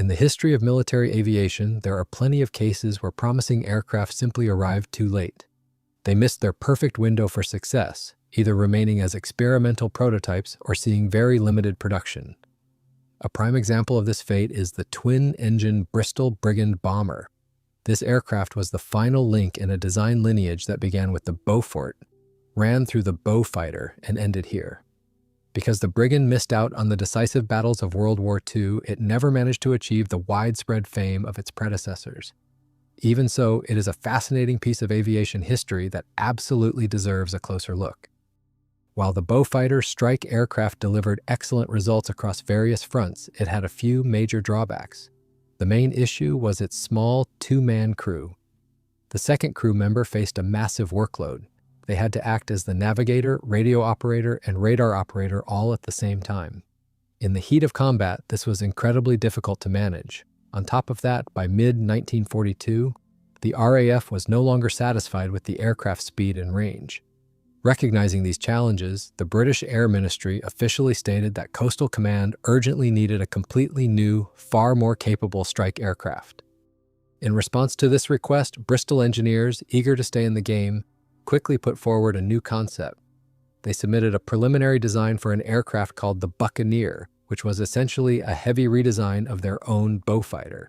In the history of military aviation, there are plenty of cases where promising aircraft simply arrived too late. They missed their perfect window for success, either remaining as experimental prototypes or seeing very limited production. A prime example of this fate is the twin-engine Bristol Brigand bomber. This aircraft was the final link in a design lineage that began with the Beaufort, ran through the Beaufighter, and ended here. Because the Brigand missed out on the decisive battles of World War II, it never managed to achieve the widespread fame of its predecessors. Even so, it is a fascinating piece of aviation history that absolutely deserves a closer look. While the Beaufighter strike aircraft delivered excellent results across various fronts, it had a few major drawbacks. The main issue was its small two-man crew. The second crew member faced a massive workload. They had to act as the navigator, radio operator, and radar operator all at the same time. In the heat of combat, this was incredibly difficult to manage. On top of that, by mid-1942, the RAF was no longer satisfied with the aircraft's speed and range. Recognizing these challenges, the British Air Ministry officially stated that Coastal Command urgently needed a completely new, far more capable strike aircraft. In response to this request, Bristol engineers, eager to stay in the game, quickly put forward a new concept. They submitted a preliminary design for an aircraft called the Buccaneer, which was essentially a heavy redesign of their own Beaufighter.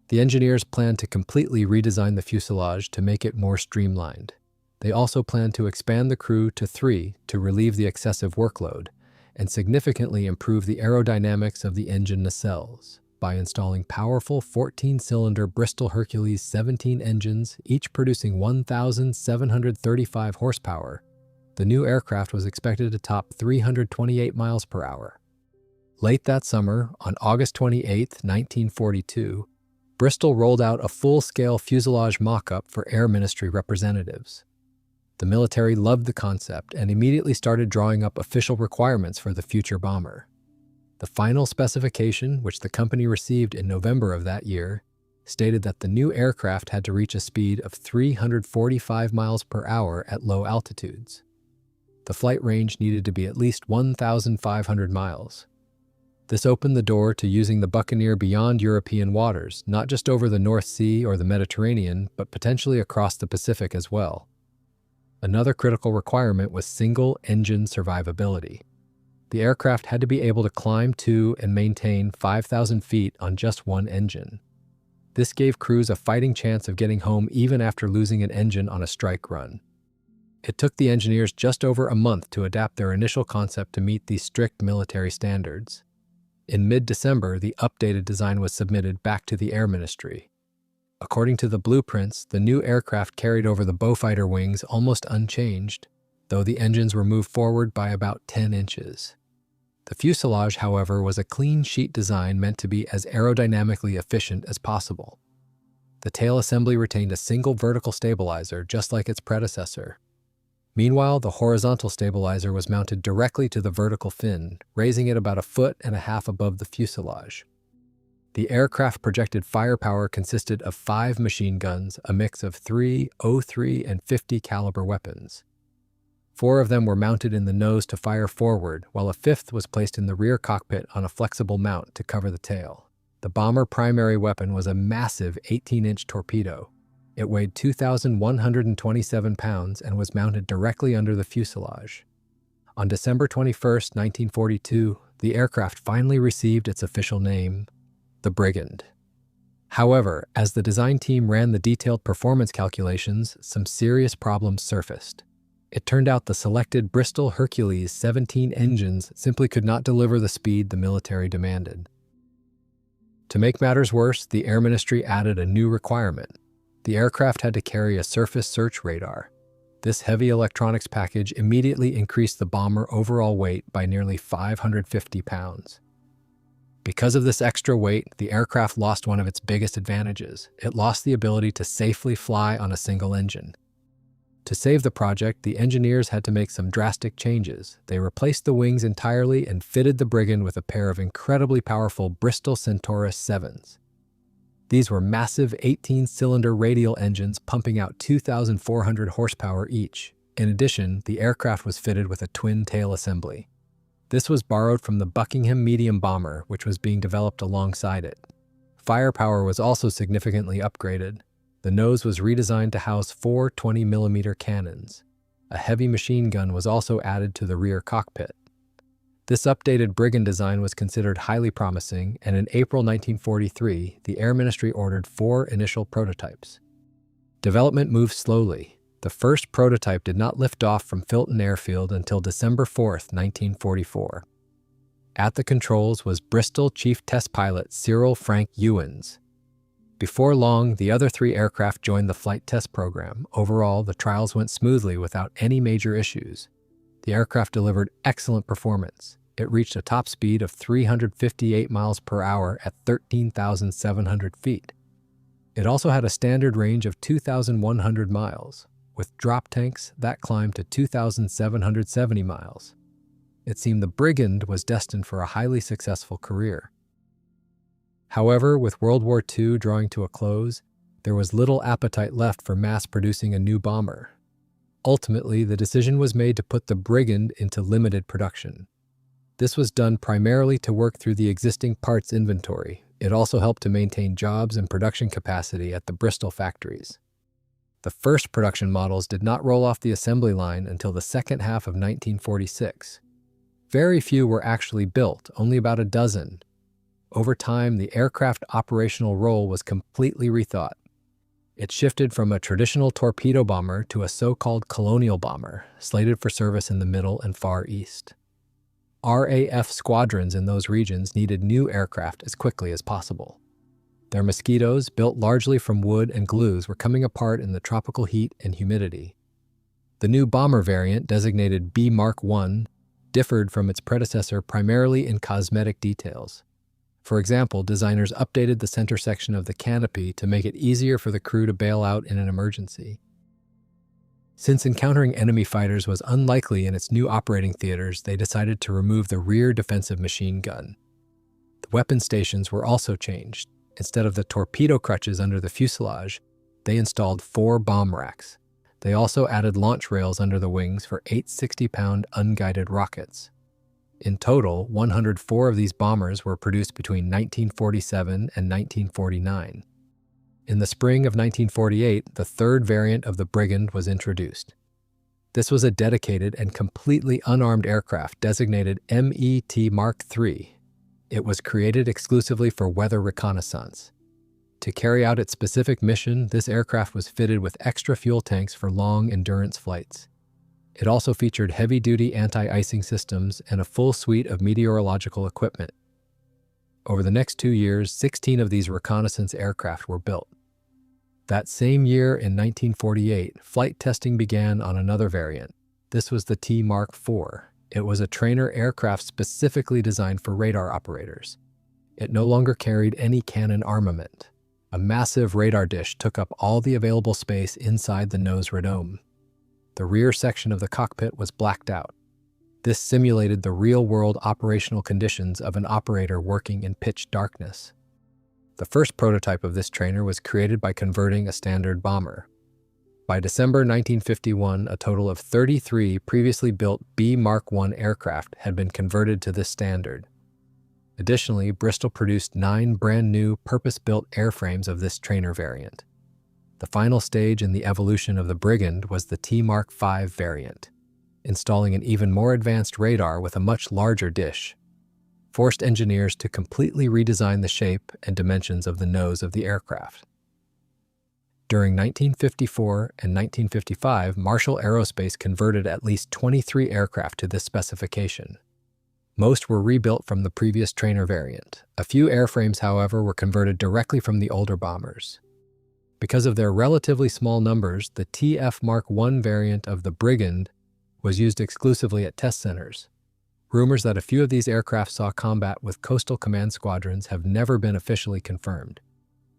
The engineers planned to completely redesign the fuselage to make it more streamlined. They also planned to expand the crew to 3 to relieve the excessive workload and significantly improve the aerodynamics of the engine nacelles by installing powerful 14-cylinder Bristol Hercules 17 engines, each producing 1,735 horsepower. The new aircraft was expected to top 328 miles per hour. Late that summer, on August 28, 1942, Bristol rolled out a full-scale fuselage mock-up for Air Ministry representatives. The military loved the concept and immediately started drawing up official requirements for the future bomber. The final specification, which the company received in November of that year, stated that the new aircraft had to reach a speed of 345 miles per hour at low altitudes. The flight range needed to be at least 1,500 miles. This opened the door to using the Buccaneer beyond European waters, not just over the North Sea or the Mediterranean, but potentially across the Pacific as well. Another critical requirement was single-engine survivability. The aircraft had to be able to climb to and maintain 5,000 feet on just one engine. This gave crews a fighting chance of getting home even after losing an engine on a strike run. It took the engineers just over a month to adapt their initial concept to meet these strict military standards. In mid-December, the updated design was submitted back to the Air Ministry. According to the blueprints, the new aircraft carried over the Beaufighter wings almost unchanged, though the engines were moved forward by about 10 inches. The fuselage, however, was a clean sheet design meant to be as aerodynamically efficient as possible. The tail assembly retained a single vertical stabilizer, just like its predecessor. Meanwhile, the horizontal stabilizer was mounted directly to the vertical fin, raising it about 1.5 feet above the fuselage. The aircraft projected firepower consisted of 5 machine guns, a mix of 3, .03, and .50 caliber weapons. 4 of them were mounted in the nose to fire forward, while a 5th was placed in the rear cockpit on a flexible mount to cover the tail. The bomber primary weapon was a massive 18-inch torpedo. It weighed 2,127 pounds and was mounted directly under the fuselage. On December 21, 1942, the aircraft finally received its official name, the Brigand. However, as the design team ran the detailed performance calculations, some serious problems surfaced. It turned out the selected Bristol Hercules 17 engines simply could not deliver the speed the military demanded. To make matters worse, the Air Ministry added a new requirement. The aircraft had to carry a surface search radar. This heavy electronics package immediately increased the bomber overall weight by nearly 550 pounds. Because of this extra weight, the aircraft lost one of its biggest advantages. It lost the ability to safely fly on a single engine. To save the project, the engineers had to make some drastic changes. They replaced the wings entirely and fitted the Brigand with a pair of incredibly powerful Bristol Centaurus 7s. These were massive 18-cylinder radial engines pumping out 2,400 horsepower each. In addition, the aircraft was fitted with a twin-tail assembly. This was borrowed from the Buckingham medium bomber, which was being developed alongside it. Firepower was also significantly upgraded. The nose was redesigned to house 4 20mm cannons. A heavy machine gun was also added to the rear cockpit. This updated Brigand design was considered highly promising, and in April 1943, the Air Ministry ordered 4 initial prototypes. Development moved slowly. The first prototype did not lift off from Filton Airfield until December 4, 1944. At the controls was Bristol Chief Test Pilot Cyril Frank Ewens. Before long, the other 3 aircraft joined the flight test program. Overall, the trials went smoothly without any major issues. The aircraft delivered excellent performance. It reached a top speed of 358 miles per hour at 13,700 feet. It also had a standard range of 2,100 miles. With drop tanks, that climbed to 2,770 miles. It seemed the Brigand was destined for a highly successful career. However, with World War II drawing to a close, there was little appetite left for mass-producing a new bomber. Ultimately, the decision was made to put the Brigand into limited production. This was done primarily to work through the existing parts inventory. It also helped to maintain jobs and production capacity at the Bristol factories. The first production models did not roll off the assembly line until the second half of 1946. Very few were actually built, only about a dozen. Over time, the aircraft operational role was completely rethought. It shifted from a traditional torpedo bomber to a so-called colonial bomber, slated for service in the Middle and Far East. RAF squadrons in those regions needed new aircraft as quickly as possible. Their Mosquitoes, built largely from wood and glues, were coming apart in the tropical heat and humidity. The new bomber variant, designated B Mark I, differed from its predecessor primarily in cosmetic details. For example, designers updated the center section of the canopy to make it easier for the crew to bail out in an emergency. Since encountering enemy fighters was unlikely in its new operating theaters, they decided to remove the rear defensive machine gun. The weapon stations were also changed. Instead of the torpedo crutches under the fuselage, they installed 4 bomb racks. They also added launch rails under the wings for 8 60-pound unguided rockets. In total, 104 of these bombers were produced between 1947 and 1949. In the spring of 1948, the third variant of the Brigand was introduced. This was a dedicated and completely unarmed aircraft designated MET Mark III. It was created exclusively for weather reconnaissance. To carry out its specific mission, this aircraft was fitted with extra fuel tanks for long-endurance flights. It also featured heavy-duty anti-icing systems and a full suite of meteorological equipment. Over the next 2 years, 16 of these reconnaissance aircraft were built. That same year, in 1948, flight testing began on another variant. This was the T Mark IV. It was a trainer aircraft specifically designed for radar operators. It no longer carried any cannon armament. A massive radar dish took up all the available space inside the nose radome. The rear section of the cockpit was blacked out. This simulated the real-world operational conditions of an operator working in pitch darkness. The first prototype of this trainer was created by converting a standard bomber. By December 1951, a total of 33 previously built B Mark I aircraft had been converted to this standard. Additionally, Bristol produced 9 brand-new, purpose-built airframes of this trainer variant. The final stage in the evolution of the Brigand was the T Mark V variant, installing an even more advanced radar with a much larger dish, forced engineers to completely redesign the shape and dimensions of the nose of the aircraft. During 1954 and 1955, Marshall Aerospace converted at least 23 aircraft to this specification. Most were rebuilt from the previous trainer variant. A few airframes, however, were converted directly from the older bombers. Because of their relatively small numbers, the TF Mark I variant of the Brigand was used exclusively at test centers. Rumors that a few of these aircraft saw combat with coastal command squadrons have never been officially confirmed.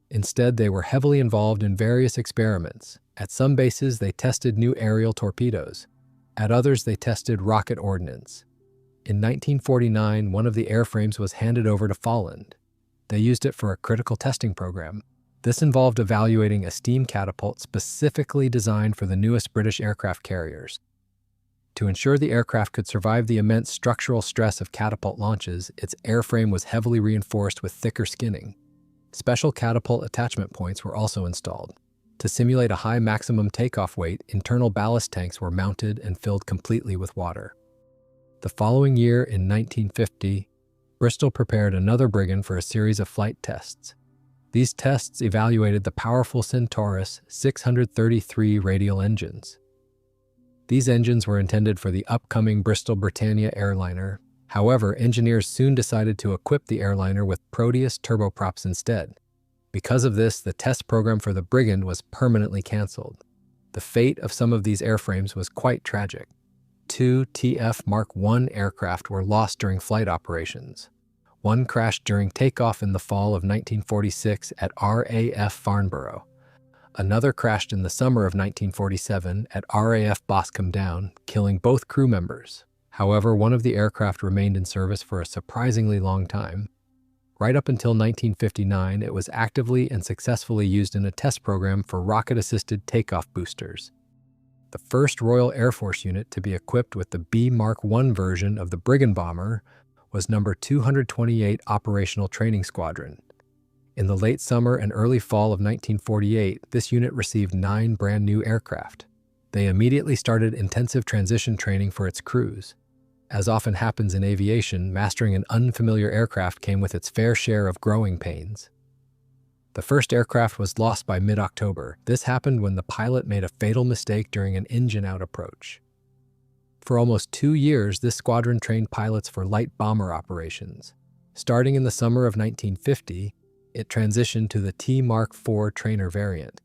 Instead, they were heavily involved in various experiments. At some bases, they tested new aerial torpedoes. At others, they tested rocket ordnance. In 1949, one of the airframes was handed over to Folland. They used it for a critical testing program. This involved evaluating a steam catapult specifically designed for the newest British aircraft carriers. To ensure the aircraft could survive the immense structural stress of catapult launches, its airframe was heavily reinforced with thicker skinning. Special catapult attachment points were also installed. To simulate a high maximum takeoff weight, internal ballast tanks were mounted and filled completely with water. The following year, in 1950, Bristol prepared another Brigand for a series of flight tests. These tests evaluated the powerful Centaurus 633 radial engines. These engines were intended for the upcoming Bristol Britannia airliner. However, engineers soon decided to equip the airliner with Proteus turboprops instead. Because of this, the test program for the Brigand was permanently canceled. The fate of some of these airframes was quite tragic. 2 TF Mark I aircraft were lost during flight operations. One crashed during takeoff in the fall of 1946 at RAF Farnborough. Another crashed in the summer of 1947 at RAF Boscombe Down, killing both crew members. However, one of the aircraft remained in service for a surprisingly long time. Right up until 1959, it was actively and successfully used in a test program for rocket-assisted takeoff boosters. The first Royal Air Force unit to be equipped with the B Mark I version of the Brigand bomber was No. 228 Operational Training Squadron. In the late summer and early fall of 1948, this unit received 9 brand new aircraft. They immediately started intensive transition training for its crews. As often happens in aviation, mastering an unfamiliar aircraft came with its fair share of growing pains. The first aircraft was lost by mid-October. This happened when the pilot made a fatal mistake during an engine-out approach. For almost 2 years, this squadron trained pilots for light bomber operations. Starting in the summer of 1950, it transitioned to the T Mark IV trainer variant.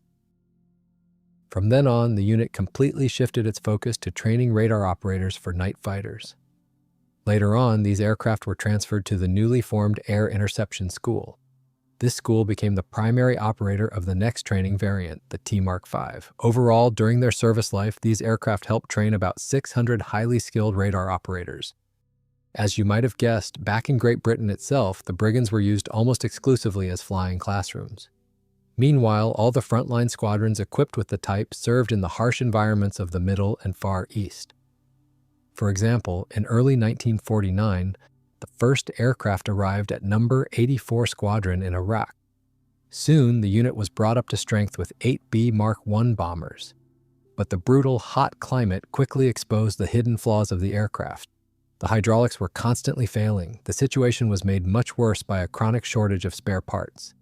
From then on, the unit completely shifted its focus to training radar operators for night fighters. Later on, these aircraft were transferred to the newly formed Air Interception School. This school became the primary operator of the next training variant, the T Mark V. Overall, during their service life, these aircraft helped train about 600 highly skilled radar operators. As you might have guessed, back in Great Britain itself, the Brigands were used almost exclusively as flying classrooms. Meanwhile, all the frontline squadrons equipped with the type served in the harsh environments of the Middle and Far East. For example, in early 1949, the first aircraft arrived at No. 84 Squadron in Iraq. Soon, the unit was brought up to strength with 8 B Mark I bombers. But the brutal, hot climate quickly exposed the hidden flaws of the aircraft. The hydraulics were constantly failing. The situation was made much worse by a chronic shortage of spare parts.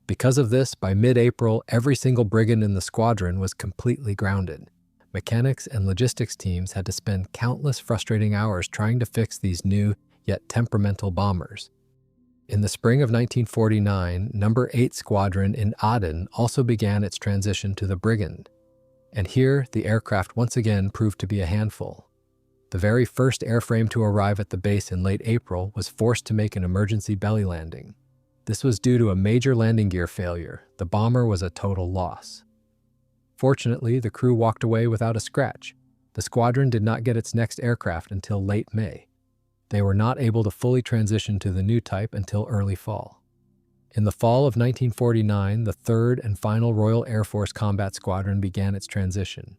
Because of this, by mid-April, every single Brigand in the squadron was completely grounded. Mechanics and logistics teams had to spend countless frustrating hours trying to fix these new, yet temperamental bombers. In the spring of 1949, No. 8 Squadron in Aden also began its transition to the Brigand. And here, the aircraft once again proved to be a handful. The very first airframe to arrive at the base in late April was forced to make an emergency belly landing. This was due to a major landing gear failure. The bomber was a total loss. Fortunately, the crew walked away without a scratch. The squadron did not get its next aircraft until late May. They were not able to fully transition to the new type until early fall. In the fall of 1949, the third and final Royal Air Force Combat Squadron began its transition.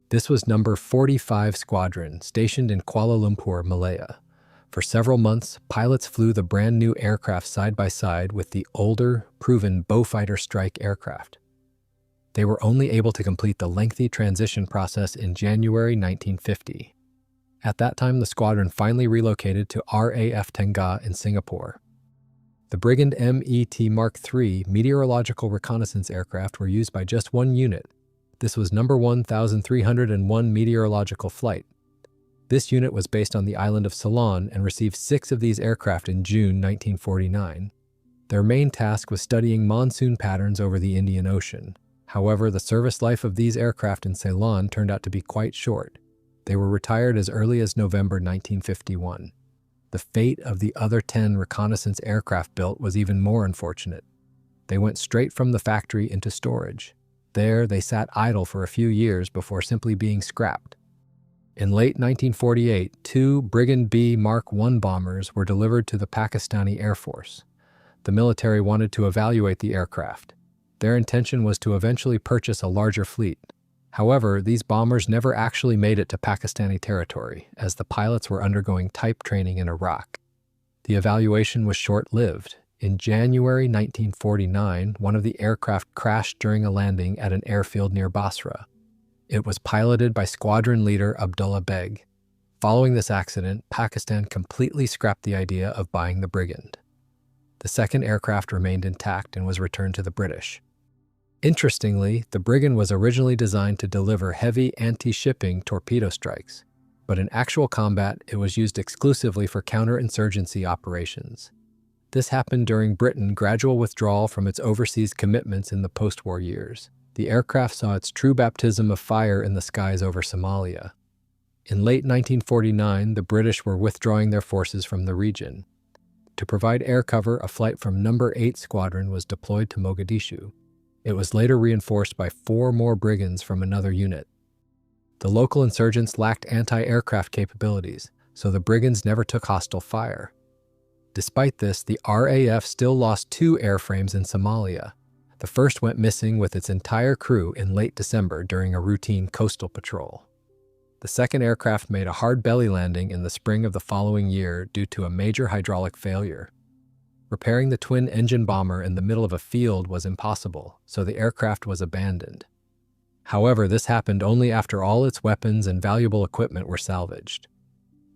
This was No. 45 Squadron, stationed in Kuala Lumpur, Malaya. For several months, pilots flew the brand new aircraft side by side with the older, proven Beaufighter Strike aircraft. They were only able to complete the lengthy transition process in January 1950. At that time, the squadron finally relocated to RAF Tengah in Singapore. The Brigand MET Mark III meteorological reconnaissance aircraft were used by just one unit. This was No. 1301 Meteorological Flight. This unit was based on the island of Ceylon and received 6 of these aircraft in June 1949. Their main task was studying monsoon patterns over the Indian Ocean. However, the service life of these aircraft in Ceylon turned out to be quite short. They were retired as early as November 1951. The fate of the other 10 reconnaissance aircraft built was even more unfortunate. They went straight from the factory into storage. There, they sat idle for a few years before simply being scrapped. In late 1948, 2 Brigand B Mark I bombers were delivered to the Pakistani Air Force. The military wanted to evaluate the aircraft. Their intention was to eventually purchase a larger fleet. However, these bombers never actually made it to Pakistani territory, as the pilots were undergoing type training in Iraq. The evaluation was short-lived. In January 1949, one of the aircraft crashed during a landing at an airfield near Basra. It was piloted by squadron leader Abdullah Beg. Following this accident, Pakistan completely scrapped the idea of buying the Brigand. The second aircraft remained intact and was returned to the British. Interestingly, the Brigand was originally designed to deliver heavy anti-shipping torpedo strikes, but in actual combat, it was used exclusively for counterinsurgency operations. This happened during Britain's gradual withdrawal from its overseas commitments in the post-war years. The aircraft saw its true baptism of fire in the skies over Somalia. In late 1949, the British were withdrawing their forces from the region. To provide air cover, a flight from No. 8 Squadron was deployed to Mogadishu. It was later reinforced by 4 more Brigands from another unit. The local insurgents lacked anti-aircraft capabilities, so the Brigands never took hostile fire. Despite this, the RAF still lost 2 airframes in Somalia. The first went missing with its entire crew in late December during a routine coastal patrol. The second aircraft made a hard belly landing in the spring of the following year due to a major hydraulic failure. Repairing the twin-engine bomber in the middle of a field was impossible, so the aircraft was abandoned. However, this happened only after all its weapons and valuable equipment were salvaged.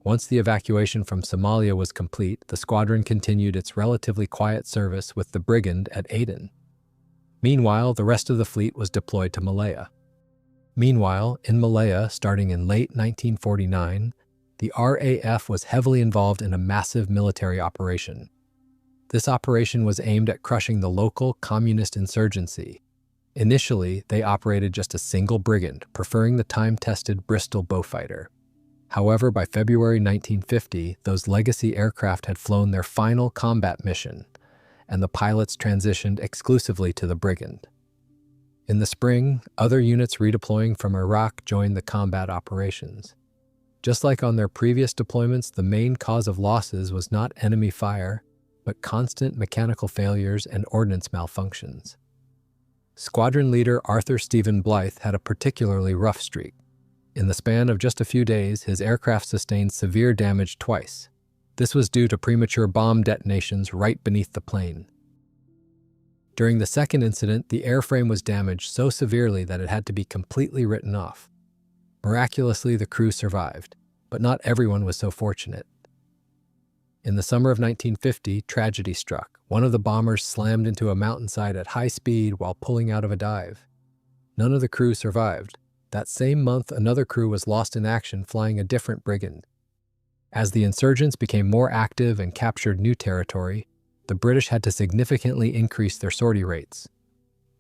Once the evacuation from Somalia was complete, the squadron continued its relatively quiet service with the Brigand at Aden. Meanwhile, the rest of the fleet was deployed to Malaya. Meanwhile, in Malaya, starting in late 1949, the RAF was heavily involved in a massive military operation. This operation was aimed at crushing the local communist insurgency. Initially, they operated just a single Brigand, preferring the time-tested Bristol Beaufighter. However, by February 1950, those legacy aircraft had flown their final combat mission, and the pilots transitioned exclusively to the Brigand. In the spring, other units redeploying from Iraq joined the combat operations. Just like on their previous deployments, the main cause of losses was not enemy fire, but constant mechanical failures and ordnance malfunctions. Squadron leader Arthur Stephen Blythe had a particularly rough streak. In the span of just a few days, his aircraft sustained severe damage twice. This was due to premature bomb detonations right beneath the plane. During the second incident, the airframe was damaged so severely that it had to be completely written off. Miraculously, the crew survived, but not everyone was so fortunate. In the summer of 1950, tragedy struck. One of the bombers slammed into a mountainside at high speed while pulling out of a dive. None of the crew survived. That same month, another crew was lost in action flying a different Brigand. As the insurgents became more active and captured new territory, the British had to significantly increase their sortie rates.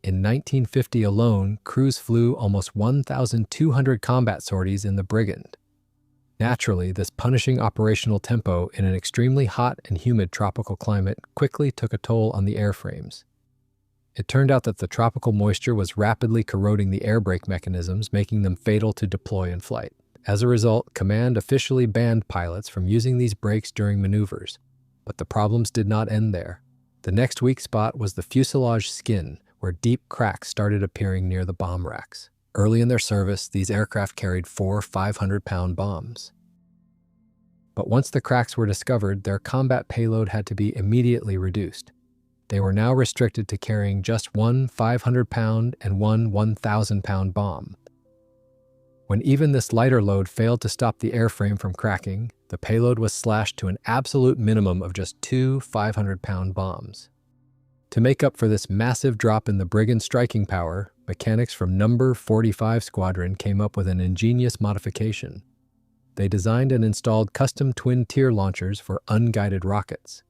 In 1950 alone, crews flew almost 1,200 combat sorties in the Brigand. Naturally, this punishing operational tempo in an extremely hot and humid tropical climate quickly took a toll on the airframes. It turned out that the tropical moisture was rapidly corroding the air brake mechanisms, making them fatal to deploy in flight. As a result, command officially banned pilots from using these brakes during maneuvers. But the problems did not end there. The next weak spot was the fuselage skin, where deep cracks started appearing near the bomb racks. Early in their service, these aircraft carried 4 500-pound bombs. But once the cracks were discovered, their combat payload had to be immediately reduced. They were now restricted to carrying just 1 500-pound and 1 1,000-pound bomb. When even this lighter load failed to stop the airframe from cracking, the payload was slashed to an absolute minimum of just 2 500-pound bombs. To make up for this massive drop in the Brigand striking power, mechanics from No. 45 Squadron came up with an ingenious modification. They designed and installed custom twin-tier launchers for unguided rockets.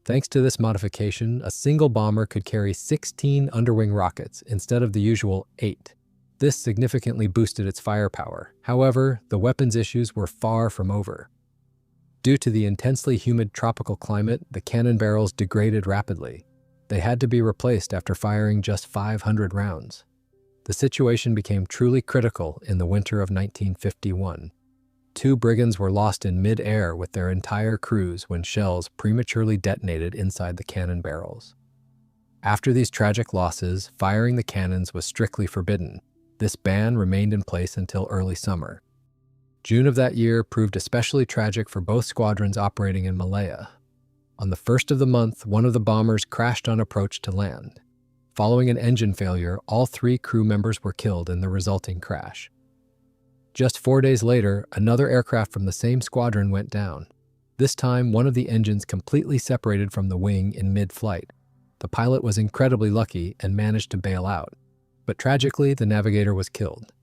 Thanks to this modification, a single bomber could carry 16 underwing rockets instead of the usual 8. This significantly boosted its firepower. However, the weapons issues were far from over. Due to the intensely humid tropical climate, the cannon barrels degraded rapidly. They had to be replaced after firing just 500 rounds. The situation became truly critical in the winter of 1951. 2 Brigands were lost in mid-air with their entire crews when shells prematurely detonated inside the cannon barrels. After these tragic losses, firing the cannons was strictly forbidden. This ban remained in place until early summer. June of that year proved especially tragic for both squadrons operating in Malaya. On the first of the month, one of the bombers crashed on approach to land. Following an engine failure, all 3 crew members were killed in the resulting crash. Just 4 days later, another aircraft from the same squadron went down. This time, one of the engines completely separated from the wing in mid-flight. The pilot was incredibly lucky and managed to bail out, but tragically, the navigator was killed.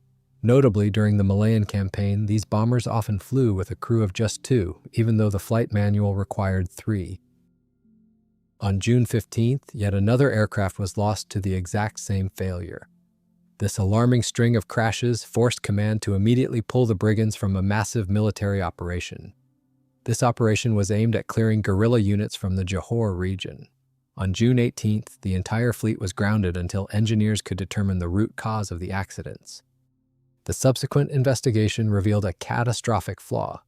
Notably, during the Malayan campaign, these bombers often flew with a crew of just 2, even though the flight manual required 3. On June 15th, yet another aircraft was lost to the exact same failure. This alarming string of crashes forced command to immediately pull the Brigands from a massive military operation. This operation was aimed at clearing guerrilla units from the Johor region. On June 18th, the entire fleet was grounded until engineers could determine the root cause of the accidents. The subsequent investigation revealed a catastrophic flaw.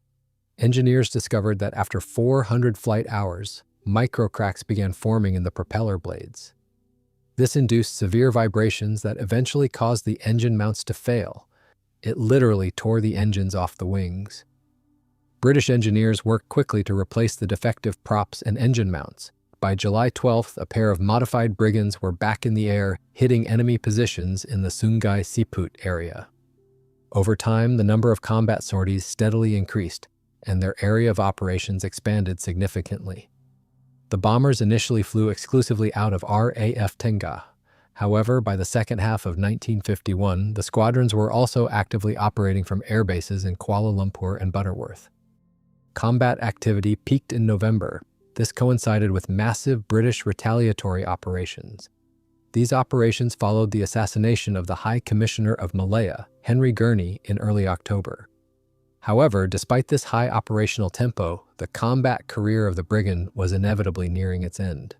Engineers discovered that after 400 flight hours, microcracks began forming in the propeller blades. This induced severe vibrations that eventually caused the engine mounts to fail. It literally tore the engines off the wings. British engineers worked quickly to replace the defective props and engine mounts. By July 12th, a pair of modified Brigands were back in the air, hitting enemy positions in the Sungai Siput area. Over time, the number of combat sorties steadily increased, and their area of operations expanded significantly. The bombers initially flew exclusively out of RAF Tengah. However, by the second half of 1951, the squadrons were also actively operating from air bases in Kuala Lumpur and Butterworth. Combat activity peaked in November. This coincided with massive British retaliatory operations. These operations followed the assassination of the High Commissioner of Malaya, Henry Gurney, in early October. However, despite this high operational tempo, the combat career of the Brigand was inevitably nearing its end.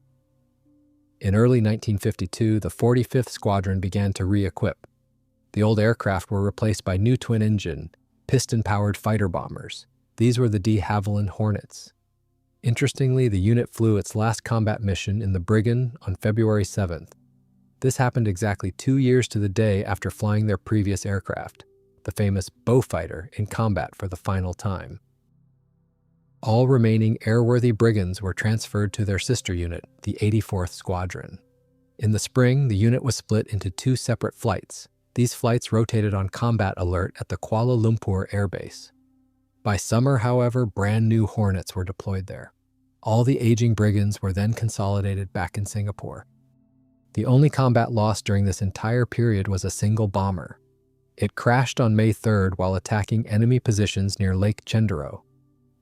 In early 1952, the 45th Squadron began to re-equip. The old aircraft were replaced by new twin-engine, piston-powered fighter bombers. These were the de Havilland Hornets. Interestingly, the unit flew its last combat mission in the Brigand on February 7th. This happened exactly 2 years to the day after flying their previous aircraft, the famous Beaufighter, in combat for the final time. All remaining airworthy Brigands were transferred to their sister unit, the 84th Squadron. In the spring, the unit was split into 2 separate flights. These flights rotated on combat alert at the Kuala Lumpur Air Base. By summer, however, brand new Hornets were deployed there. All the aging Brigands were then consolidated back in Singapore. The only combat loss during this entire period was a single bomber. It crashed on May 3rd while attacking enemy positions near Lake Chendero.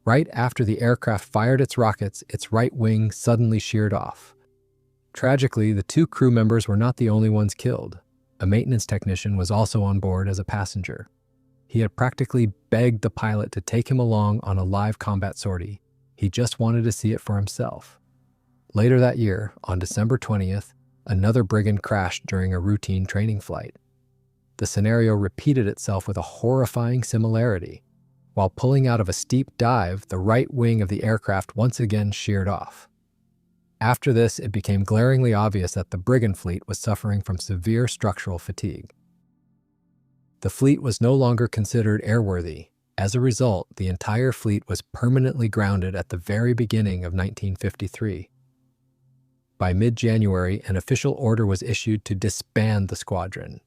Right after the aircraft fired its rockets, its right wing suddenly sheared off. Tragically, the 2 crew members were not the only ones killed. A maintenance technician was also on board as a passenger. He had practically begged the pilot to take him along on a live combat sortie. He just wanted to see it for himself. Later that year, on December 20th, another Brigand crashed during a routine training flight. The scenario repeated itself with a horrifying similarity. While pulling out of a steep dive, the right wing of the aircraft once again sheared off. After this, it became glaringly obvious that the Brigand fleet was suffering from severe structural fatigue. The fleet was no longer considered airworthy. As a result, the entire fleet was permanently grounded at the very beginning of 1953. By mid-January, an official order was issued to disband the squadron.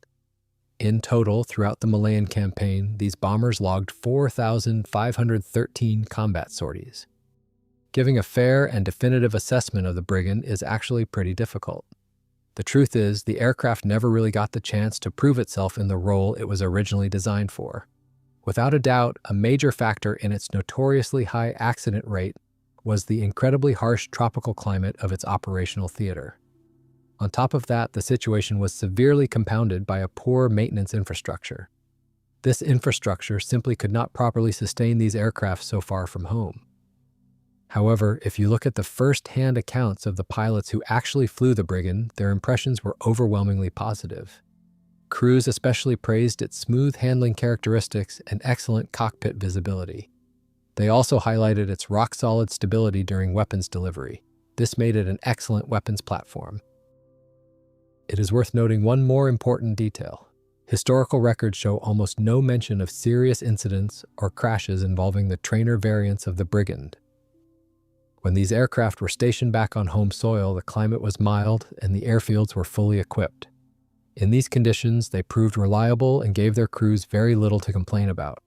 In total, throughout the Malayan campaign, these bombers logged 4,513 combat sorties. Giving a fair and definitive assessment of the Brigand is actually pretty difficult. The truth is, the aircraft never really got the chance to prove itself in the role it was originally designed for. Without a doubt, a major factor in its notoriously high accident rate was the incredibly harsh tropical climate of its operational theater. On top of that, the situation was severely compounded by a poor maintenance infrastructure. This infrastructure simply could not properly sustain these aircraft so far from home. However, if you look at the first-hand accounts of the pilots who actually flew the Brigand, their impressions were overwhelmingly positive. Crews especially praised its smooth handling characteristics and excellent cockpit visibility. They also highlighted its rock-solid stability during weapons delivery. This made it an excellent weapons platform. It is worth noting one more important detail. Historical records show almost no mention of serious incidents or crashes involving the trainer variants of the Brigand. When these aircraft were stationed back on home soil, the climate was mild and the airfields were fully equipped. In these conditions, they proved reliable and gave their crews very little to complain about.